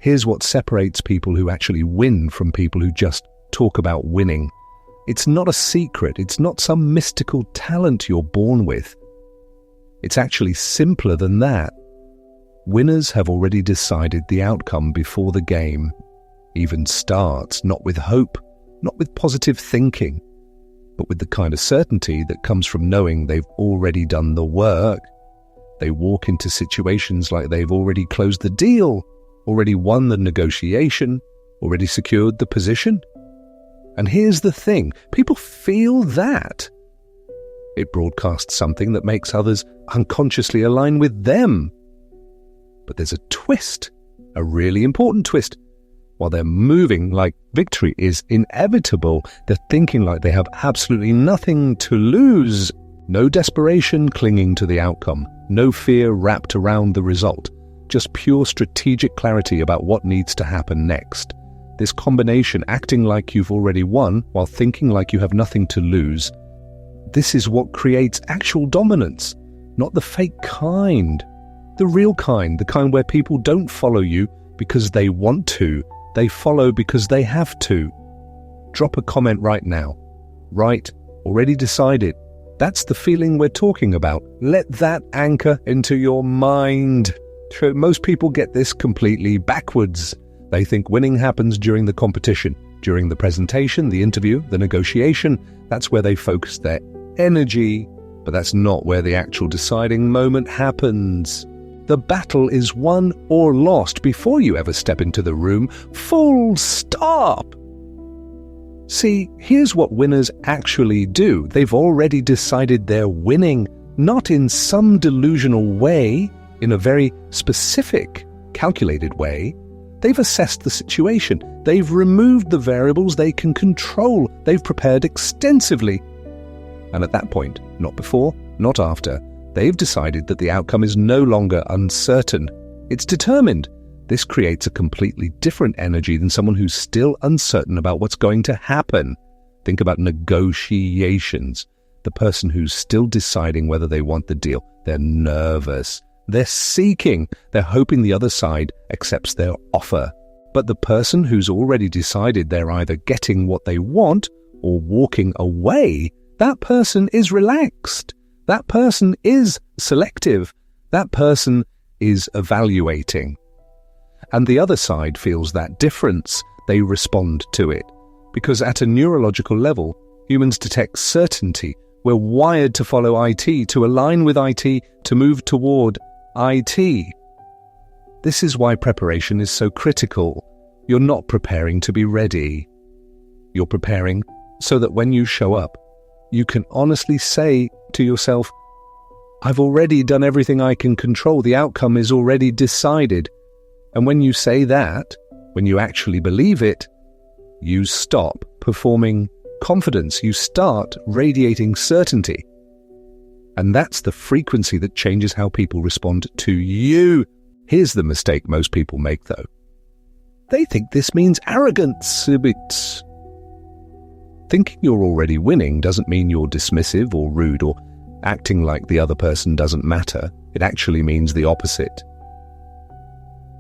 Here's what separates people who actually win from people who just talk about winning. It's not a secret. It's not some mystical talent you're born with. It's actually simpler than that. Winners have already decided the outcome before the game even starts, not with hope, not with positive thinking, but with the kind of certainty that comes from knowing they've already done the work. They walk into situations like they've already closed the deal, already won the negotiation, already secured the position. And here's the thing, people feel that. It broadcasts something that makes others unconsciously align with them. But there's a twist, a really important twist. While they're moving like victory is inevitable, they're thinking like they have absolutely nothing to lose. No desperation clinging to the outcome, no fear wrapped around the result, just pure strategic clarity about what needs to happen next. This combination, acting like you've already won while thinking like you have nothing to lose, this is what creates actual dominance, not the fake kind. The real kind, the kind where people don't follow you because they want to, they follow because they have to. Drop a comment right now. Right, already decided. That's the feeling we're talking about. Let that anchor into your mind. Most people get this completely backwards. They think winning happens during the competition, during the presentation, the interview, the negotiation. That's where they focus their energy, but that's not where the actual deciding moment happens. The battle is won or lost before you ever step into the room. Full stop! See, here's what winners actually do. They've already decided they're winning, not in some delusional way, in a very specific, calculated way. They've assessed the situation. They've removed the variables they can control. They've prepared extensively. And at that point, not before, not after, they've decided that the outcome is no longer uncertain. It's determined. This creates a completely different energy than someone who's still uncertain about what's going to happen. Think about negotiations. The person who's still deciding whether they want the deal. They're nervous. They're seeking. They're hoping the other side accepts their offer. But the person who's already decided they're either getting what they want or walking away, that person is relaxed. That person is selective. That person is evaluating. And the other side feels that difference. They respond to it. Because at a neurological level, humans detect certainty. We're wired to follow IT, to align with IT, to move toward IT. This is why preparation is so critical. You're not preparing to be ready. You're preparing so that when you show up, you can honestly say to yourself, I've already done everything I can control. The outcome is already decided. And when you say that, when you actually believe it, you stop performing confidence. You start radiating certainty. And that's the frequency that changes how people respond to you. Here's the mistake most people make, though. They think this means arrogance. But thinking you're already winning doesn't mean you're dismissive or rude or acting like the other person doesn't matter. It actually means the opposite.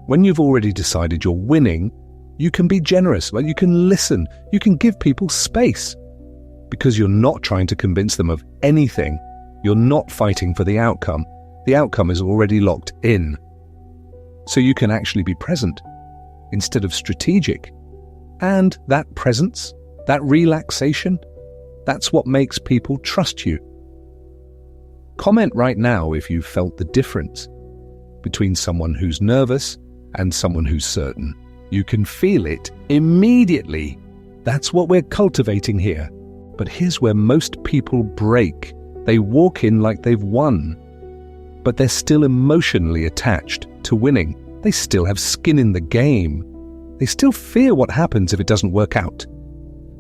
When you've already decided you're winning, you can be generous, you can listen, you can give people space. Because you're not trying to convince them of anything. You're not fighting for the outcome. The outcome is already locked in. So you can actually be present instead of strategic. And that presence, that relaxation, that's what makes people trust you. Comment right now if you felt the difference between someone who's nervous and someone who's certain. You can feel it immediately. That's what we're cultivating here. But here's where most people break. They walk in like they've won, but they're still emotionally attached to winning. They still have skin in the game. They still fear what happens if it doesn't work out.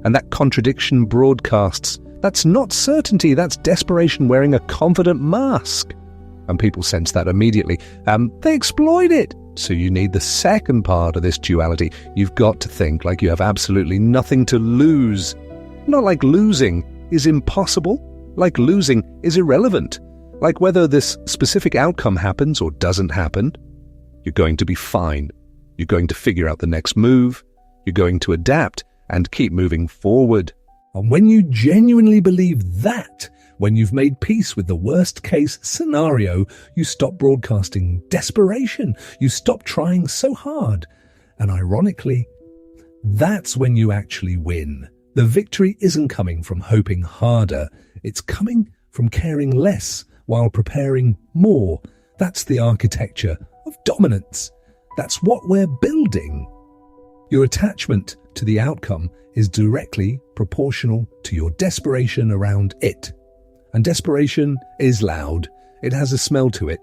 And that contradiction broadcasts. That's not certainty, that's desperation wearing a confident mask. And people sense that immediately. They exploit it. So you need the second part of this duality. You've got to think like you have absolutely nothing to lose. Not like losing is impossible, like losing is irrelevant. Like whether this specific outcome happens or doesn't happen, you're going to be fine. You're going to figure out the next move. You're going to adapt and keep moving forward. And when you genuinely believe that, when you've made peace with the worst-case scenario, you stop broadcasting desperation. You stop trying so hard. And ironically, that's when you actually win. The victory isn't coming from hoping harder. It's coming from caring less while preparing more. That's the architecture of dominance. That's what we're building. Your attachment to the outcome is directly proportional to your desperation around it. And desperation is loud. It has a smell to it.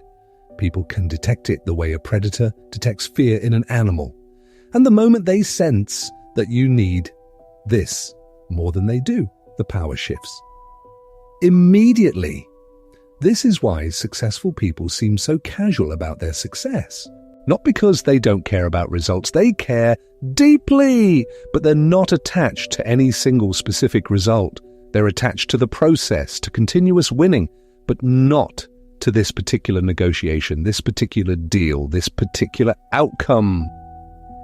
People can detect it the way a predator detects fear in an animal. And the moment they sense that you need this more than they do, the power shifts. Immediately. This is why successful people seem so casual about their success. Not because they don't care about results, they care deeply, but they're not attached to any single specific result. They're attached to the process, to continuous winning, but not to this particular negotiation, this particular deal, this particular outcome.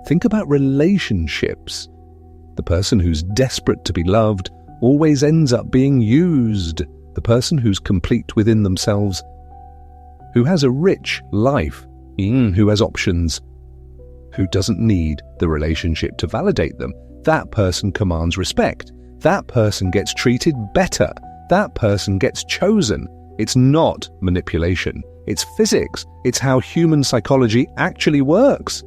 Think about relationships. The person who's desperate to be loved always ends up being used. The person who's complete within themselves, who has a rich life, who has options, who doesn't need the relationship to validate them, that person commands respect. That person gets treated better. That person gets chosen. It's not manipulation. It's physics. It's how human psychology actually works.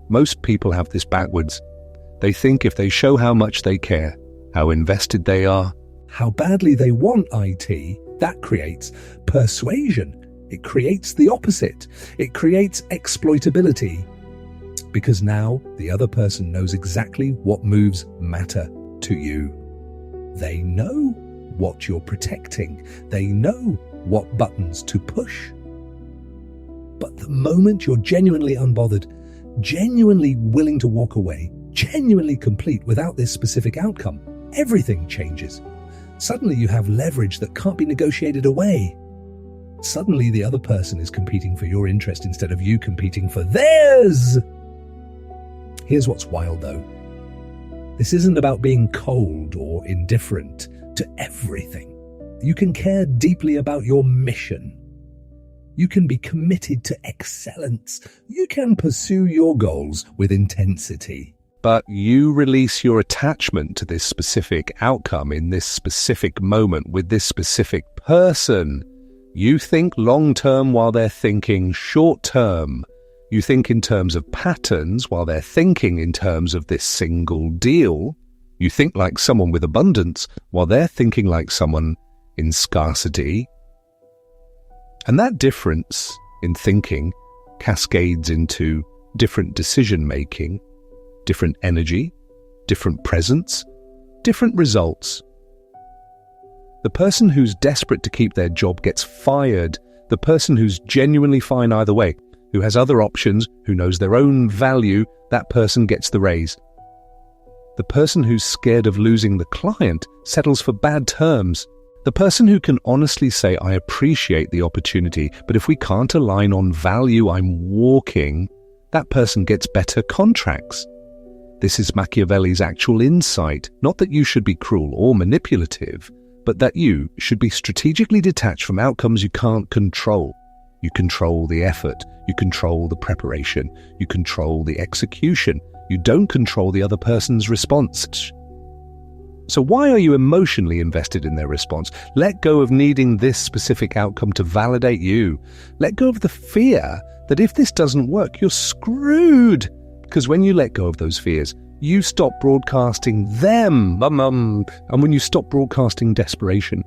Most people have this backwards. They think if they show how much they care, how invested they are, how badly they want IT, that creates persuasion. It creates the opposite. It creates exploitability. Because now the other person knows exactly what moves matter to you. They know what you're protecting. They know what buttons to push. But the moment you're genuinely unbothered, genuinely willing to walk away, genuinely complete without this specific outcome, everything changes. Suddenly you have leverage that can't be negotiated away. Suddenly the other person is competing for your interest instead of you competing for theirs. Here's what's wild though. This isn't about being cold or indifferent to everything. You can care deeply about your mission. You can be committed to excellence. You can pursue your goals with intensity. But you release your attachment to this specific outcome in this specific moment with this specific person. You think long-term while they're thinking short-term. You think in terms of patterns while they're thinking in terms of this single deal. You think like someone with abundance while they're thinking like someone in scarcity. And that difference in thinking cascades into different decision-making, different energy, different presence, different results. The person who's desperate to keep their job gets fired. The person who's genuinely fine either way, who has other options, who knows their own value, that person gets the raise. The person who's scared of losing the client settles for bad terms. The person who can honestly say, I appreciate the opportunity, but if we can't align on value, I'm walking, that person gets better contracts. This is Machiavelli's actual insight, not that you should be cruel or manipulative, but that you should be strategically detached from outcomes you can't control. You control the effort, you control the preparation, you control the execution. You don't control the other person's response. So why are you emotionally invested in their response? Let go of needing this specific outcome to validate you. Let go of the fear that if this doesn't work, you're screwed. Because when you let go of those fears, you stop broadcasting them. And when you stop broadcasting desperation,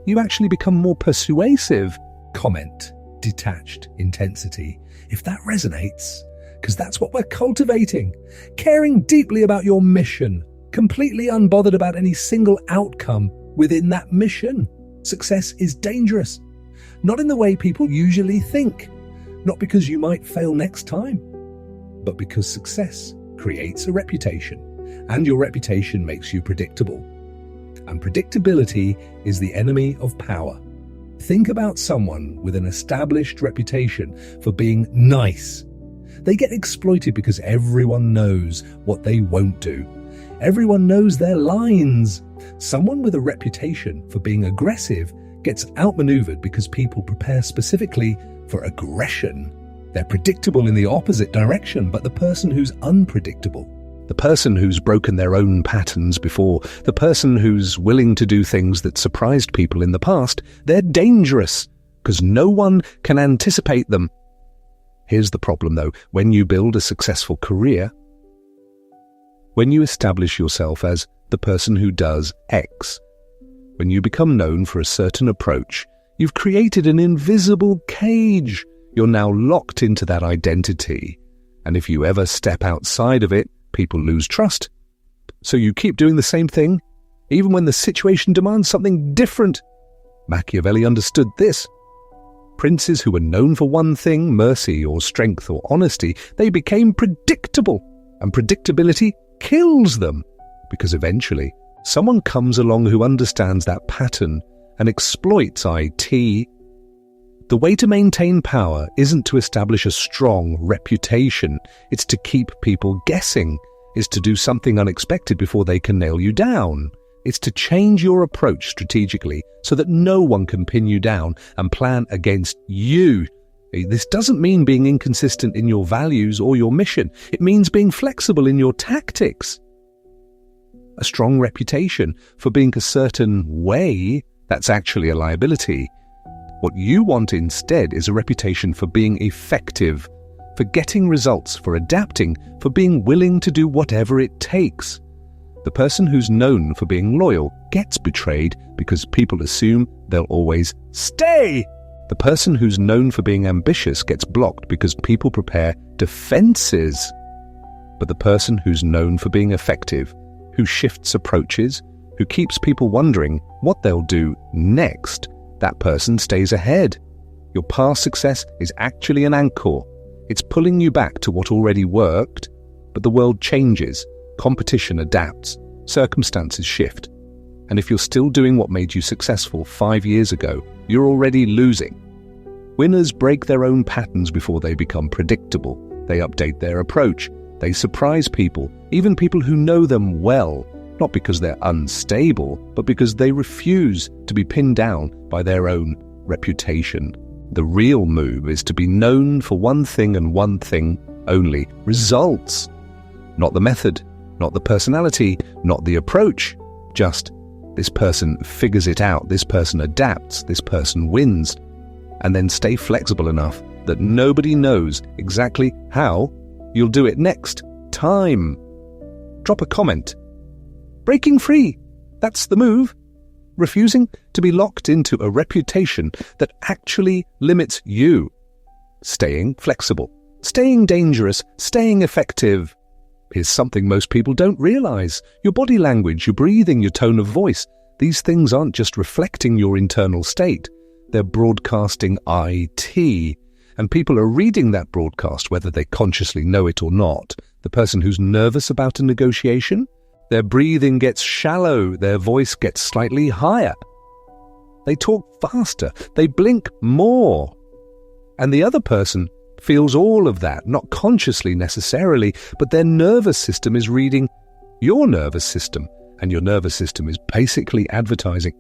you actually become more persuasive. Comment, detached, intensity. If that resonates, because that's what we're cultivating. Caring deeply about your mission, completely unbothered about any single outcome within that mission. Success is dangerous. Not in the way people usually think. Not because you might fail next time, but because success creates a reputation, and your reputation makes you predictable. And predictability is the enemy of power. Think about someone with an established reputation for being nice. They get exploited because everyone knows what they won't do. Everyone knows their lines. Someone with a reputation for being aggressive gets outmaneuvered because people prepare specifically for aggression. They're predictable in the opposite direction, but the person who's unpredictable, the person who's broken their own patterns before, the person who's willing to do things that surprised people in the past, they're dangerous because no one can anticipate them. Here's the problem though, when you build a successful career, when you establish yourself as the person who does X, when you become known for a certain approach, you've created an invisible cage. You're now locked into that identity. And if you ever step outside of it, people lose trust. So you keep doing the same thing, even when the situation demands something different. Machiavelli understood this. Princes who were known for one thing, mercy or strength or honesty, they became predictable. And predictability kills them, because eventually someone comes along who understands that pattern and exploits IT. The way to maintain power isn't to establish a strong reputation. It's to keep people guessing. It's to do something unexpected before they can nail you down. It's to change your approach strategically so that no one can pin you down and plan against you. This doesn't mean being inconsistent in your values or your mission. It means being flexible in your tactics. A strong reputation for being a certain way, that's actually a liability. What you want instead is a reputation for being effective, for getting results, for adapting, for being willing to do whatever it takes. The person who's known for being loyal gets betrayed because people assume they'll always stay. The person who's known for being ambitious gets blocked because people prepare defenses. But the person who's known for being effective, who shifts approaches, who keeps people wondering what they'll do next, that person stays ahead. Your past success is actually an anchor. It's pulling you back to what already worked, but the world changes, competition adapts, circumstances shift. And if you're still doing what made you successful 5 years ago, you're already losing. Winners break their own patterns before they become predictable. They update their approach. They surprise people, even people who know them well, not because they're unstable, but because they refuse to be pinned down by their own reputation. The real move is to be known for one thing and one thing only: results. Not the method, not the personality, not the approach. Just, this person figures it out, this person adapts, this person wins. And then stay flexible enough that nobody knows exactly how you'll do it next time. Drop a comment. Breaking free, that's the move. Refusing to be locked into a reputation that actually limits you. Staying flexible, staying dangerous, staying effective. Here's something most people don't realize. Your body language, your breathing, your tone of voice. These things aren't just reflecting your internal state. They're broadcasting IT. And people are reading that broadcast, whether they consciously know it or not. The person who's nervous about a negotiation, their breathing gets shallow, their voice gets slightly higher. They talk faster, they blink more. And the other person feels all of that, not consciously necessarily, but their nervous system is reading your nervous system, and your nervous system is basically advertising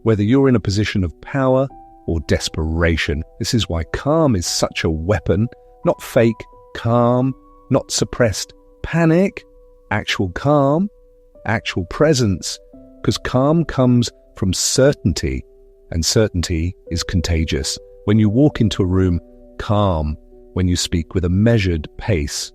whether you're in a position of power or desperation. This is why calm is such a weapon. Not fake calm, not suppressed panic, actual calm, actual presence, because calm comes from certainty, and certainty is contagious. When you walk into a room calm, when you speak with a measured pace,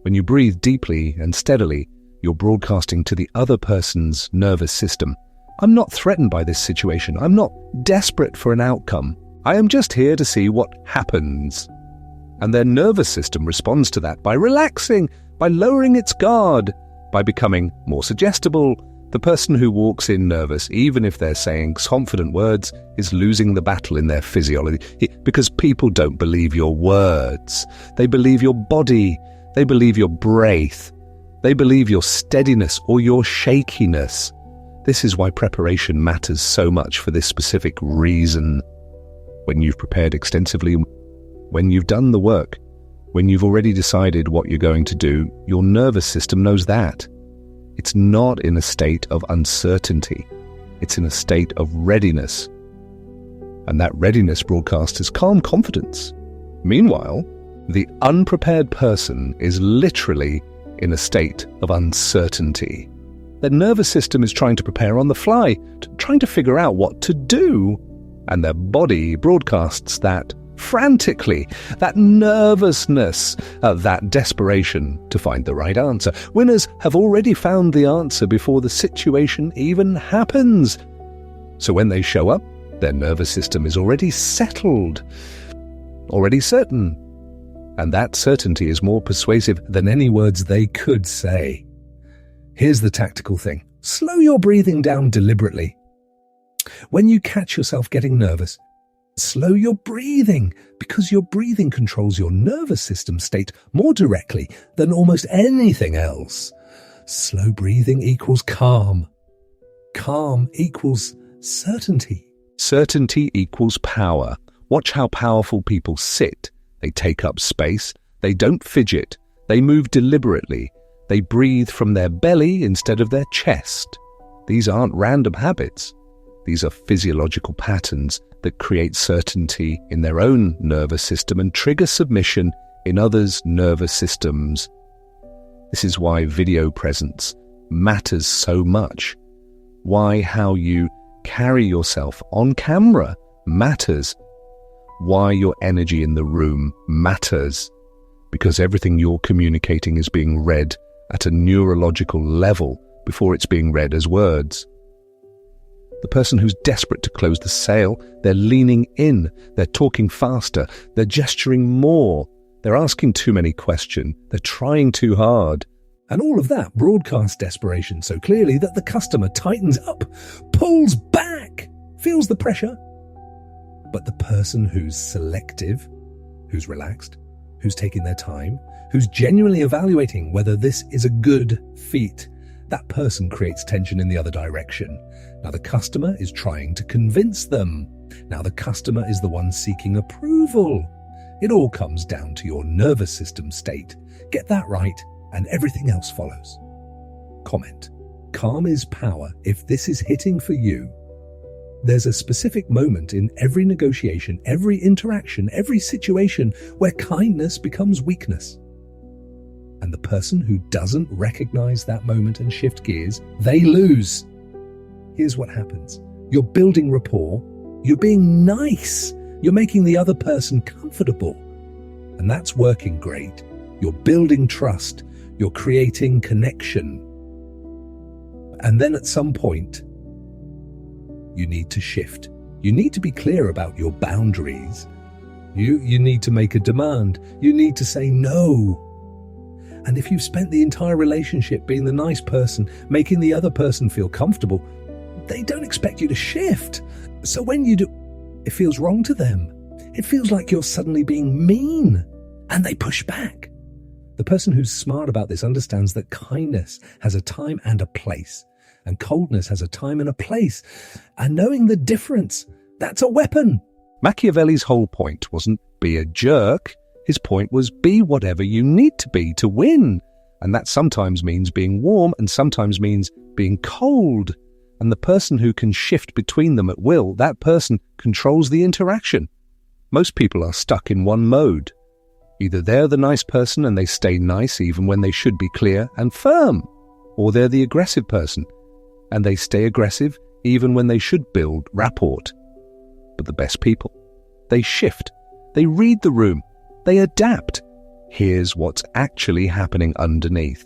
when you breathe deeply and steadily, you're broadcasting to the other person's nervous system. I'm not threatened by this situation. I'm not desperate for an outcome. I am just here to see what happens. And their nervous system responds to that by relaxing, by lowering its guard, by becoming more suggestible. The person who walks in nervous, even if they're saying confident words, is losing the battle in their physiology, because people don't believe your words. They believe your body. They believe your breath. They believe your steadiness or your shakiness. This is why preparation matters so much for this specific reason. When you've prepared extensively, when you've done the work, When you've already decided what you're going to do, your nervous system knows that. It's not in a state of uncertainty. It's in a state of readiness. And that readiness broadcasts as calm confidence. Meanwhile, the unprepared person is literally in a state of uncertainty. Their nervous system is trying to prepare on the fly, trying to figure out what to do. And their body broadcasts that frantically, that nervousness, that desperation to find the right answer. Winners have already found the answer before the situation even happens. So when they show up, their nervous system is already settled, already certain. And that certainty is more persuasive than any words they could say. Here's the tactical thing. Slow your breathing down deliberately. When you catch yourself getting nervous, slow your breathing, because your breathing controls your nervous system state more directly than almost anything else. Slow breathing equals calm. Calm equals certainty. Certainty equals power. Watch how powerful people sit. They take up space. They don't fidget. They move deliberately. They breathe from their belly instead of their chest. These aren't random habits. These are physiological patterns that create certainty in their own nervous system and trigger submission in others' nervous systems. This is why video presence matters so much. Why how you carry yourself on camera matters. Why your energy in the room matters. Because everything you're communicating is being read at a neurological level before it's being read as words. The person who's desperate to close the sale, they're leaning in, they're talking faster, they're gesturing more, they're asking too many questions, they're trying too hard. And all of that broadcasts desperation so clearly that the customer tightens up, pulls back, feels the pressure. But the person who's selective, who's relaxed, who's taking their time, who's genuinely evaluating whether this is a good feat, that person creates tension in the other direction. Now the customer is trying to convince them. Now the customer is the one seeking approval. It all comes down to your nervous system state. Get that right, and everything else follows. Comment. Calm is power if this is hitting for you. There's a specific moment in every negotiation, every interaction, every situation where kindness becomes weakness. And the person who doesn't recognize that moment and shift gears, they lose. Here's what happens. You're building rapport. You're being nice. You're making the other person comfortable. And that's working great. You're building trust. You're creating connection. And then at some point, you need to shift. You need to be clear about your boundaries. You need to make a demand. You need to say no. And if you've spent the entire relationship being the nice person, making the other person feel comfortable, they don't expect you to shift. So when you do, it feels wrong to them. It feels like you're suddenly being mean, and they push back. The person who's smart about this understands that kindness has a time and a place, and coldness has a time and a place. And knowing the difference, that's a weapon. Machiavelli's whole point wasn't be a jerk. His point was be whatever you need to be to win. And that sometimes means being warm and sometimes means being cold. And the person who can shift between them at will, that person controls the interaction. Most people are stuck in one mode. Either they're the nice person and they stay nice even when they should be clear and firm, or they're the aggressive person and they stay aggressive even when they should build rapport. But the best people, they shift, they read the room, they adapt. Here's what's actually happening underneath.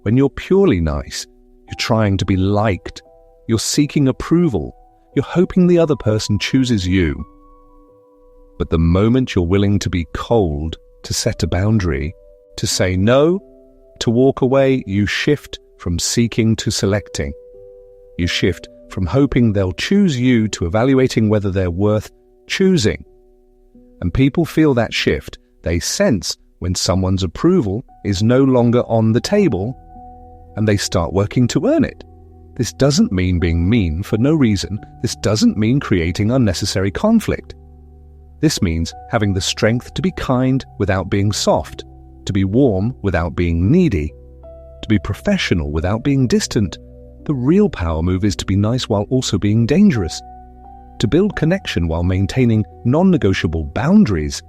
When you're purely nice, you're trying to be liked, you're seeking approval, you're hoping the other person chooses you. But the moment you're willing to be cold, to set a boundary, to say no, to walk away, you shift from seeking to selecting. You shift from hoping they'll choose you to evaluating whether they're worth choosing. And people feel that shift. They sense when someone's approval is no longer on the table, and they start working to earn it. This doesn't mean being mean for no reason. This doesn't mean creating unnecessary conflict. This means having the strength to be kind without being soft, to be warm without being needy, to be professional without being distant. The real power move is to be nice while also being dangerous, to build connection while maintaining non-negotiable boundaries,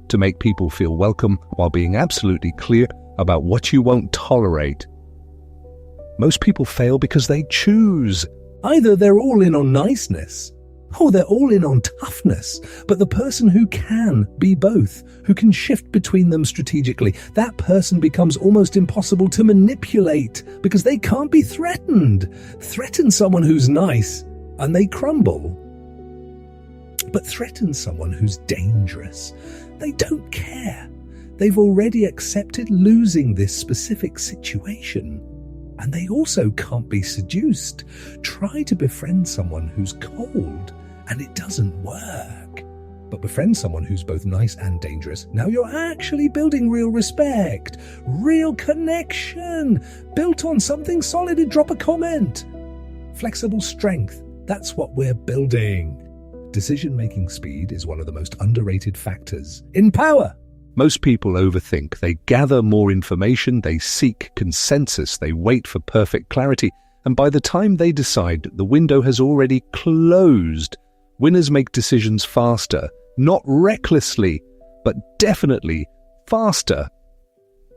to make people feel welcome while being absolutely clear about what you won't tolerate. Most people fail because they choose. Either they're all in on niceness, or they're all in on toughness. But the person who can be both, who can shift between them strategically, that person becomes almost impossible to manipulate because they can't be threatened. Threaten someone who's nice and they crumble. But threaten someone who's dangerous. They don't care. They've already accepted losing this specific situation. And they also can't be seduced. Try to befriend someone who's cold, and it doesn't work. But befriend someone who's both nice and dangerous. Now you're actually building real respect, real connection, built on something solid. And drop a comment. Flexible strength, that's what we're building. Decision-making speed is one of the most underrated factors in power. Most people overthink. They gather more information, they seek consensus, they wait for perfect clarity, and by the time they decide, the window has already closed. Winners make decisions faster, not recklessly, but definitely faster.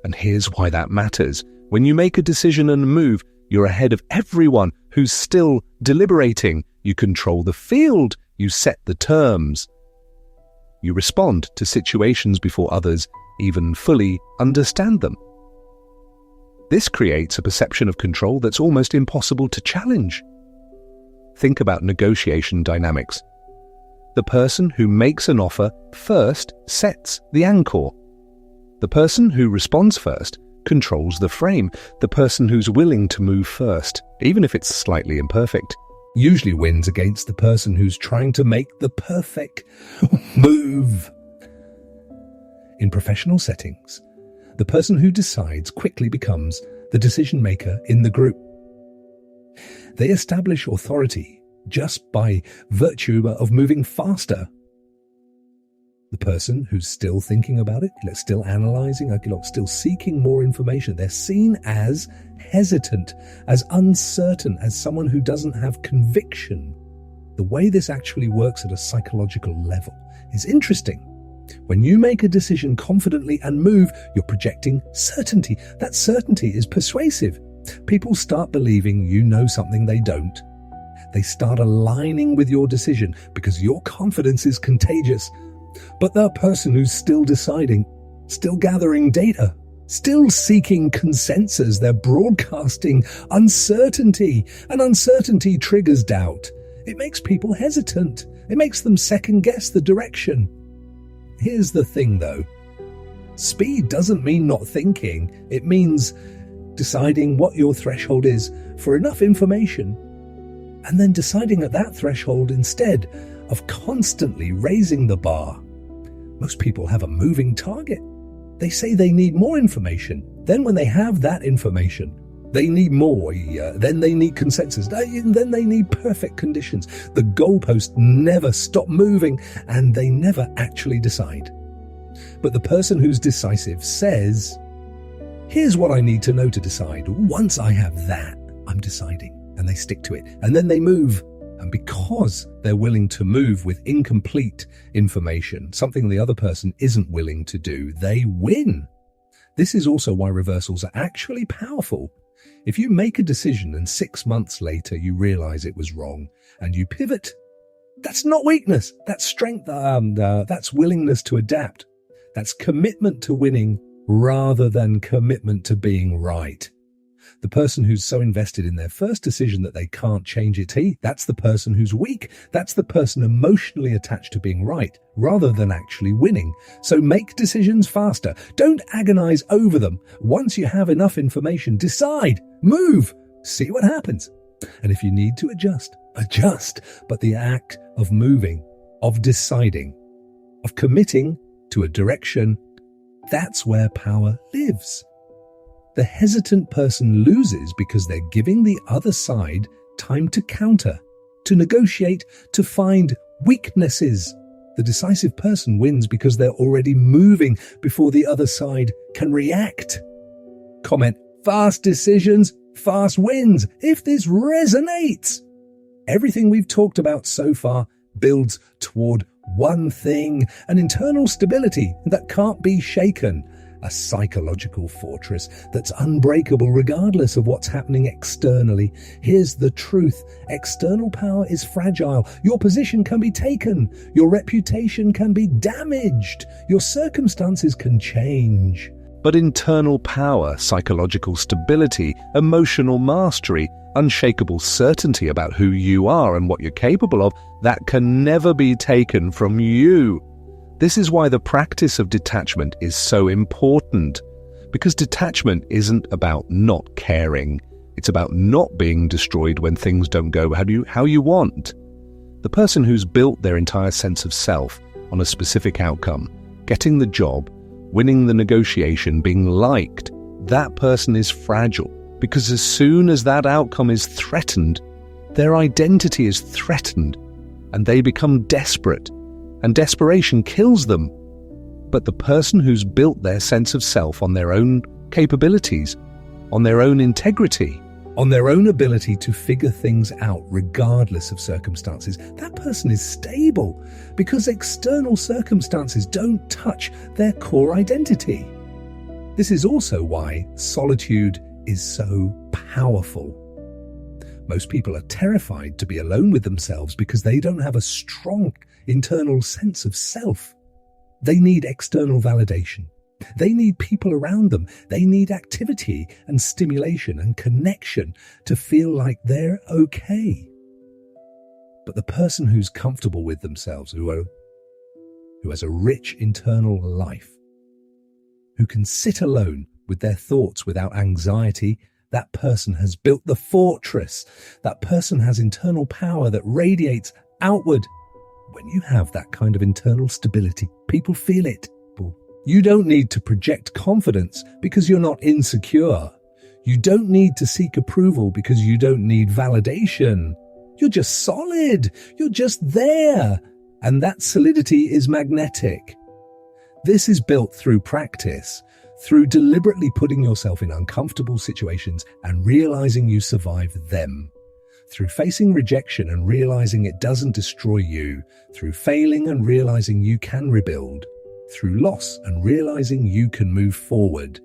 And here's why that matters. When you make a decision and move, you're ahead of everyone who's still deliberating. You control the field, you set the terms. You respond to situations before others even fully understand them. This creates a perception of control that's almost impossible to challenge. Think about negotiation dynamics. The person who makes an offer first sets the anchor. The person who responds first controls the frame. The person who's willing to move first, even if it's slightly imperfect, usually wins against the person who's trying to make the perfect move. In professional settings, the person who decides quickly becomes the decision maker in the group. They establish authority just by virtue of moving faster. The person who's still thinking about it, still analyzing, still seeking more information, they're seen as hesitant, as uncertain, as someone who doesn't have conviction. The way this actually works at a psychological level is interesting. When you make a decision confidently and move, you're projecting certainty. That certainty is persuasive. People start believing you know something they don't. They start aligning with your decision because your confidence is contagious. But the person who's still deciding, still gathering data, still seeking consensus, they're broadcasting uncertainty, and uncertainty triggers doubt. It makes people hesitant. It makes them second guess the direction. Here's the thing though. Speed doesn't mean not thinking. It means deciding what your threshold is for enough information, and then deciding at that threshold instead of constantly raising the bar. Most people have a moving target. They say they need more information. Then when they have that information, they need more. Then they need consensus. Then they need perfect conditions. The goalposts never stop moving, and they never actually decide. But the person who's decisive says, here's what I need to know to decide. Once I have that, I'm deciding. And they stick to it. And then they move. And because they're willing to move with incomplete information, something the other person isn't willing to do, they win. This is also why reversals are actually powerful. If you make a decision and 6 months later you realize it was wrong and you pivot, that's not weakness. That's strength. That's willingness to adapt. That's commitment to winning rather than commitment to being right. The person who's so invested in their first decision that they can't change it, that's the person who's weak. That's the person emotionally attached to being right rather than actually winning. So make decisions faster. Don't agonize over them. Once you have enough information, decide, move, see what happens. And if you need to adjust. But the act of moving, of deciding, of committing to a direction, that's where power lives. The hesitant person loses because they're giving the other side time to counter, to negotiate, to find weaknesses. The decisive person wins because they're already moving before the other side can react. Comment, fast decisions, fast wins, if this resonates. Everything we've talked about so far builds toward one thing, an internal stability that can't be shaken, a psychological fortress that's unbreakable regardless of what's happening externally. Here's the truth. External power is fragile. Your position can be taken. Your reputation can be damaged. Your circumstances can change. But internal power, psychological stability, emotional mastery, unshakable certainty about who you are and what you're capable of, that can never be taken from you. This is why the practice of detachment is so important, because detachment isn't about not caring. It's about not being destroyed when things don't go how you want. The person who's built their entire sense of self on a specific outcome, getting the job, winning the negotiation, being liked, that person is fragile, because as soon as that outcome is threatened, their identity is threatened, and they become desperate. And desperation kills them. But the person who's built their sense of self on their own capabilities, on their own integrity, on their own ability to figure things out regardless of circumstances, that person is stable because external circumstances don't touch their core identity. This is also why solitude is so powerful. Most people are terrified to be alone with themselves because they don't have a strong internal sense of self. They need external validation. They need people around them. They need activity and stimulation and connection to feel like they're okay. But the person who's comfortable with themselves, who has a rich internal life, who can sit alone with their thoughts without anxiety, that person has built the fortress. That person has internal power that radiates outward. When you have that kind of internal stability, people feel it. You don't need to project confidence because you're not insecure. You don't need to seek approval because you don't need validation. You're just solid. You're just there. And that solidity is magnetic. This is built through practice, through deliberately putting yourself in uncomfortable situations and realizing you survive them. Through facing rejection and realizing it doesn't destroy you, through failing and realizing you can rebuild, through loss and realizing you can move forward.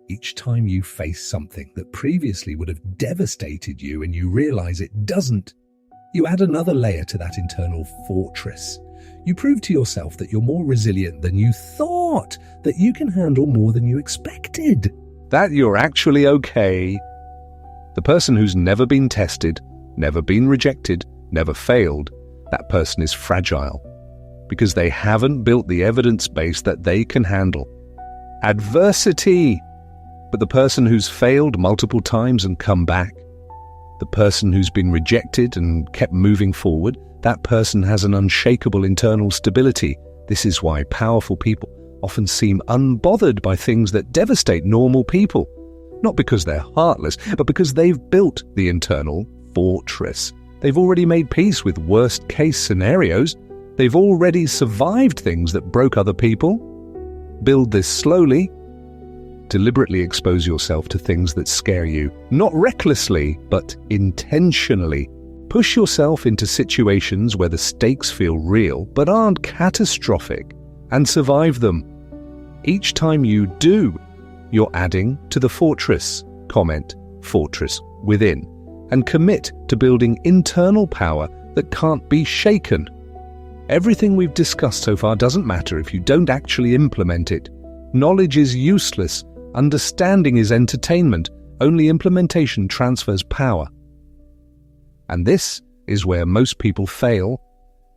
Each time you face something that previously would have devastated you and you realize it doesn't, you add another layer to that internal fortress. You prove to yourself that you're more resilient than you thought, that you can handle more than you expected, that you're actually okay. The person who's never been tested, never been rejected, never failed, that person is fragile because they haven't built the evidence base that they can handle adversity. But the person who's failed multiple times and come back, the person who's been rejected and kept moving forward, that person has an unshakable internal stability. This is why powerful people often seem unbothered by things that devastate normal people. Not because they're heartless, but because they've built the internal fortress. They've already made peace with worst-case scenarios. They've already survived things that broke other people. Build this slowly. Deliberately expose yourself to things that scare you, not recklessly, but intentionally. Push yourself into situations where the stakes feel real but aren't catastrophic, and survive them. Each time you do, you're adding to the fortress. Comment, fortress within, and commit to building internal power that can't be shaken. Everything we've discussed so far doesn't matter if you don't actually implement it. Knowledge is useless. Understanding is entertainment. Only implementation transfers power. And this is where most people fail,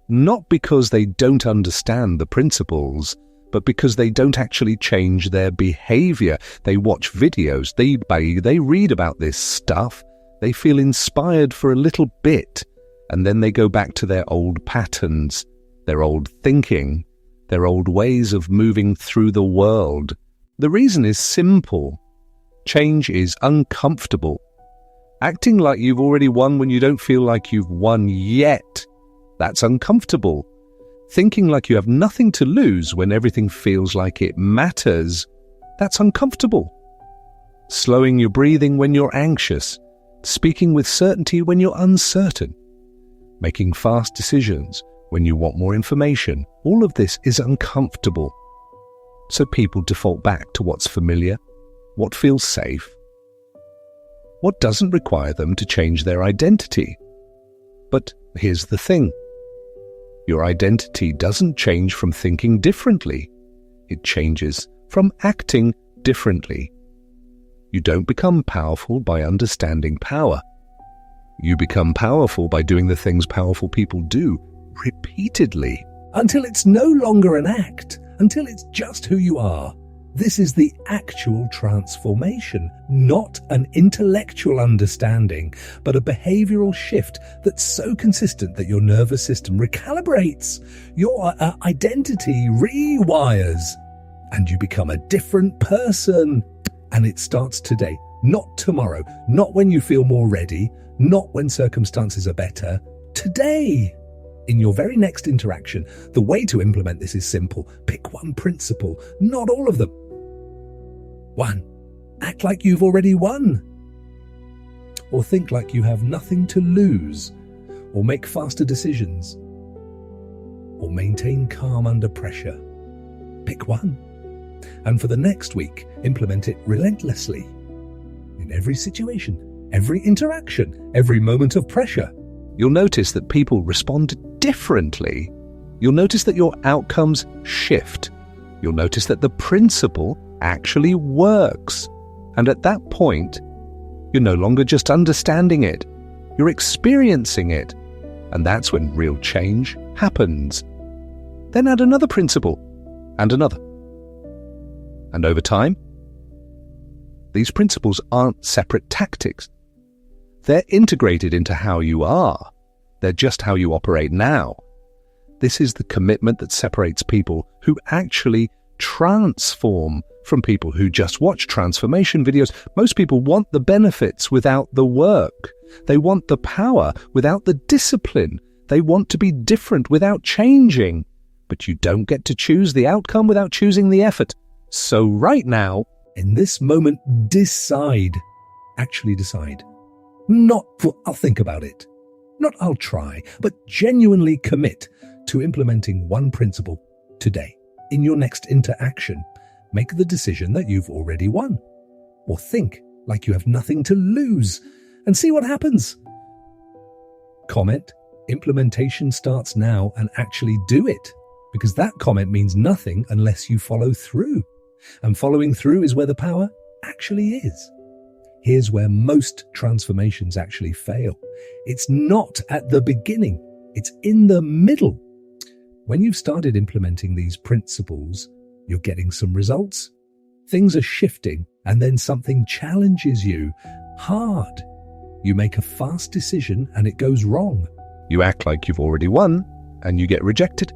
not because they don't understand the principles, but because they don't actually change their behavior. They watch videos, they read about this stuff, they feel inspired for a little bit, and then they go back to their old patterns, their old thinking, their old ways of moving through the world. The reason is simple. Change is uncomfortable. Acting like you've already won when you don't feel like you've won yet, that's uncomfortable. Thinking like you have nothing to lose when everything feels like it matters, that's uncomfortable. Slowing your breathing when you're anxious, speaking with certainty when you're uncertain, making fast decisions when you want more information, all of this is uncomfortable. So people default back to what's familiar, what feels safe, what doesn't require them to change their identity. But here's the thing. Your identity doesn't change from thinking differently. It changes from acting differently. You don't become powerful by understanding power. You become powerful by doing the things powerful people do repeatedly. Until it's no longer an act, until it's just who you are. This is the actual transformation, not an intellectual understanding, but a behavioral shift that's so consistent that your nervous system recalibrates, your identity rewires, and you become a different person. And it starts today, not tomorrow, not when you feel more ready, not when circumstances are better. Today, in your very next interaction, the way to implement this is simple. Pick one principle, not all of them. 1. Act like you've already won. Or think like you have nothing to lose. Or make faster decisions. Or maintain calm under pressure. Pick one. And for the next week, implement it relentlessly. In every situation, every interaction, every moment of pressure. You'll notice that people respond differently. You'll notice that your outcomes shift. You'll notice that the principle actually works. And at that point, you're no longer just understanding it. You're experiencing it. And that's when real change happens. Then add another principle, and another. And over time, these principles aren't separate tactics. They're integrated into how you are. They're just how you operate now. This is the commitment that separates people who actually transform from people who just watch transformation videos. Most people want the benefits without the work. They want the power without the discipline. They want to be different without changing. But you don't get to choose the outcome without choosing the effort. So right now, in this moment, decide. Actually decide. Not for I'll think about it. Not I'll try, but genuinely commit to implementing one principle today. In your next interaction, make the decision that you've already won. Or think like you have nothing to lose and see what happens. Comment, implementation starts now, and actually do it. Because that comment means nothing unless you follow through. And following through is where the power actually is. Here's where most transformations actually fail. It's not at the beginning. It's in the middle. When you've started implementing these principles, you're getting some results. Things are shifting, and then something challenges you hard. You make a fast decision and it goes wrong. You act like you've already won and you get rejected.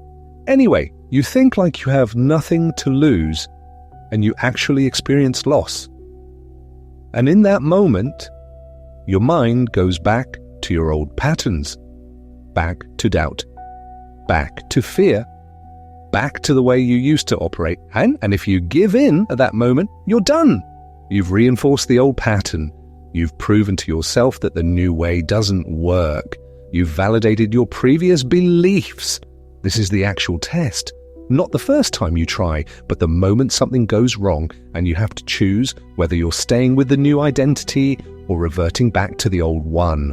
Anyway, you think like you have nothing to lose and you actually experience loss. And in that moment, your mind goes back to your old patterns, back to doubt, back to fear, back to the way you used to operate. And if you give in at that moment, you're done. You've reinforced the old pattern. You've proven to yourself that the new way doesn't work. You've validated your previous beliefs. This is the actual test. Not the first time you try, but the moment something goes wrong and you have to choose whether you're staying with the new identity or reverting back to the old one.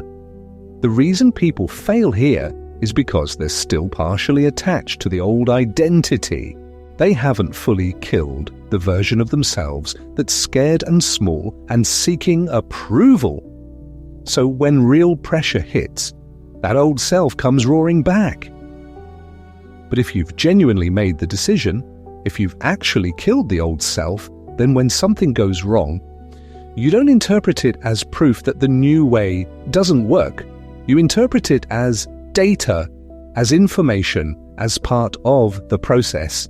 The reason people fail here is because they're still partially attached to the old identity. They haven't fully killed the version of themselves that's scared and small and seeking approval. So when real pressure hits, that old self comes roaring back. But if you've genuinely made the decision, if you've actually killed the old self, then when something goes wrong, you don't interpret it as proof that the new way doesn't work. You interpret it as data, as information, as part of the process.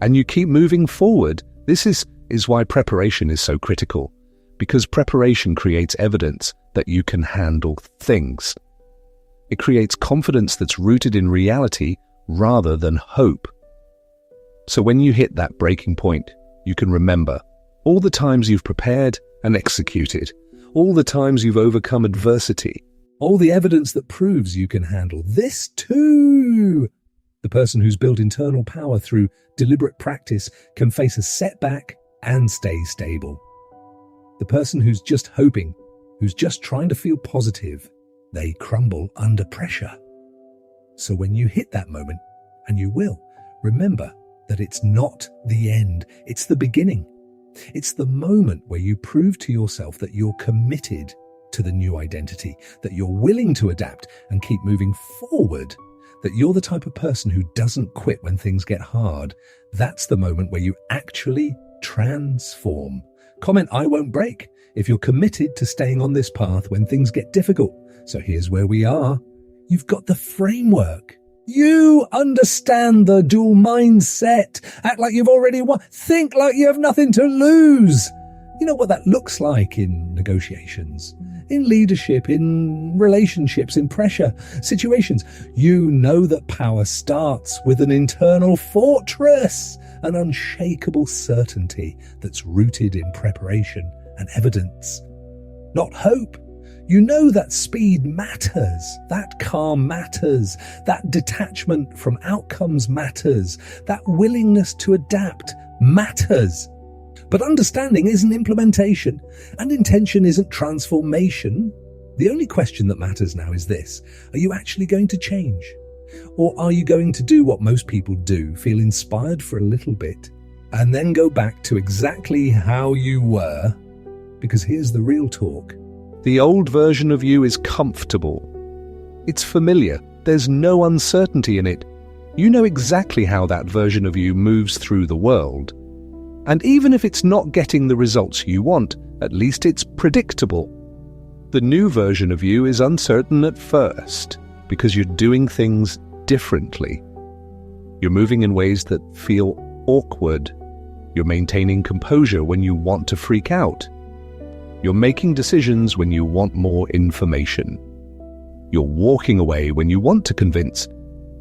And you keep moving forward. This is why preparation is so critical, because preparation creates evidence that you can handle things. It creates confidence that's rooted in reality rather than hope. So when you hit that breaking point, you can remember all the times you've prepared and executed, all the times you've overcome adversity, all the evidence that proves you can handle this too. The person who's built internal power through deliberate practice can face a setback and stay stable. The person who's just hoping, who's just trying to feel positive, they crumble under pressure. So when you hit that moment, and you will, remember that it's not the end, it's the beginning. It's the moment where you prove to yourself that you're committed to the new identity, that you're willing to adapt and keep moving forward, that you're the type of person who doesn't quit when things get hard. That's the moment where you actually transform. Comment, "I won't break," if you're committed to staying on this path when things get difficult. So here's where we are. You've got the framework. You understand the dual mindset. Act like you've already won. Think like you have nothing to lose. You know what that looks like in negotiations, in leadership, in relationships, in pressure situations. You know that power starts with an internal fortress, an unshakable certainty that's rooted in preparation and evidence, not hope. You know that speed matters, that calm matters, that detachment from outcomes matters, that willingness to adapt matters. But understanding isn't implementation, and intention isn't transformation. The only question that matters now is this: are you actually going to change? Or are you going to do what most people do, feel inspired for a little bit, and then go back to exactly how you were? Because here's the real talk. The old version of you is comfortable. It's familiar. There's no uncertainty in it. You know exactly how that version of you moves through the world. And even if it's not getting the results you want, at least it's predictable. The new version of you is uncertain at first because you're doing things differently. You're moving in ways that feel awkward. You're maintaining composure when you want to freak out. You're making decisions when you want more information. You're walking away when you want to convince.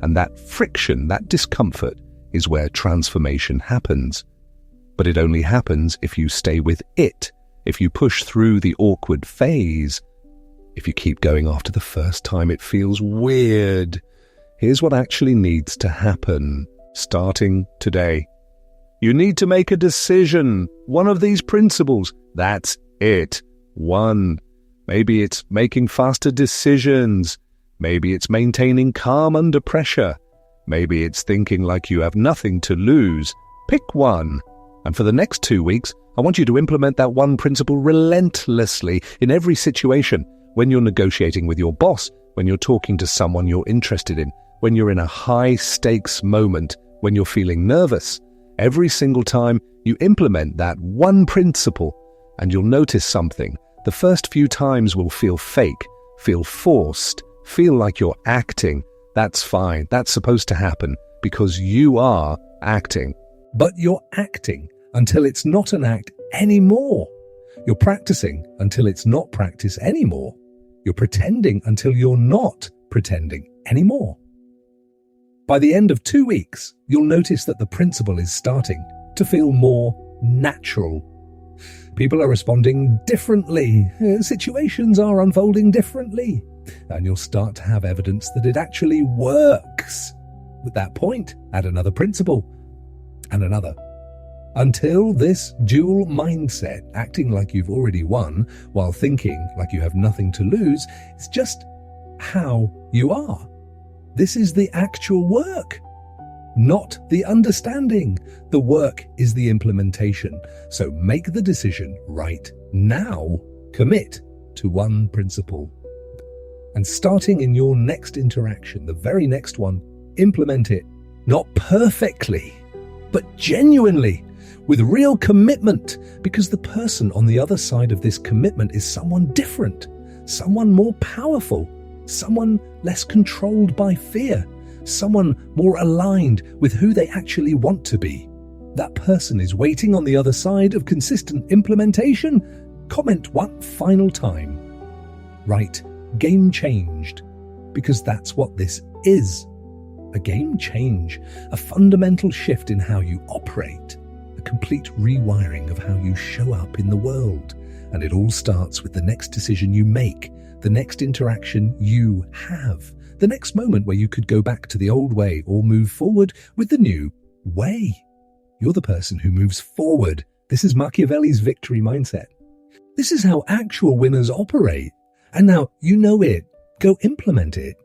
And that friction, that discomfort, is where transformation happens. But it only happens if you stay with it, if you push through the awkward phase. If you keep going after the first time it feels weird. Here's what actually needs to happen, starting today. You need to make a decision, one of these principles. That's it. One. Maybe it's making faster decisions. Maybe it's maintaining calm under pressure. Maybe it's thinking like you have nothing to lose. Pick one. And for the next 2 weeks, I want you to implement that one principle relentlessly in every situation. When you're negotiating with your boss, when you're talking to someone you're interested in, when you're in a high-stakes moment, when you're feeling nervous. Every single time you implement that one principle, and you'll notice something. The first few times will feel fake, feel forced, feel like you're acting. That's fine. That's supposed to happen because you are acting. But you're acting until it's not an act anymore. You're practicing until it's not practice anymore. You're pretending until you're not pretending anymore. By the end of 2 weeks, you'll notice that the principle is starting to feel more natural. People are responding differently. Situations are unfolding differently. And you'll start to have evidence that it actually works. At that point, add another principle and another. Until this dual mindset, acting like you've already won while thinking like you have nothing to lose, is just how you are. This is the actual work, not the understanding. The work is the implementation. So make the decision right now. Commit to one principle. And starting in your next interaction, the very next one, implement it. Not perfectly, but genuinely, with real commitment, because the person on the other side of this commitment is someone different, someone more powerful, someone less controlled by fear, someone more aligned with who they actually want to be. That person is waiting on the other side of consistent implementation. Comment one final time. Write, game changed, because that's what this is. a game change, a fundamental shift in how you operate, a complete rewiring of how you show up in the world. And it all starts with the next decision you make, the next interaction you have, the next moment where you could go back to the old way or move forward with the new way. You're the person who moves forward. This is Machiavelli's victory mindset. This is how actual winners operate. And now you know it. Go implement it.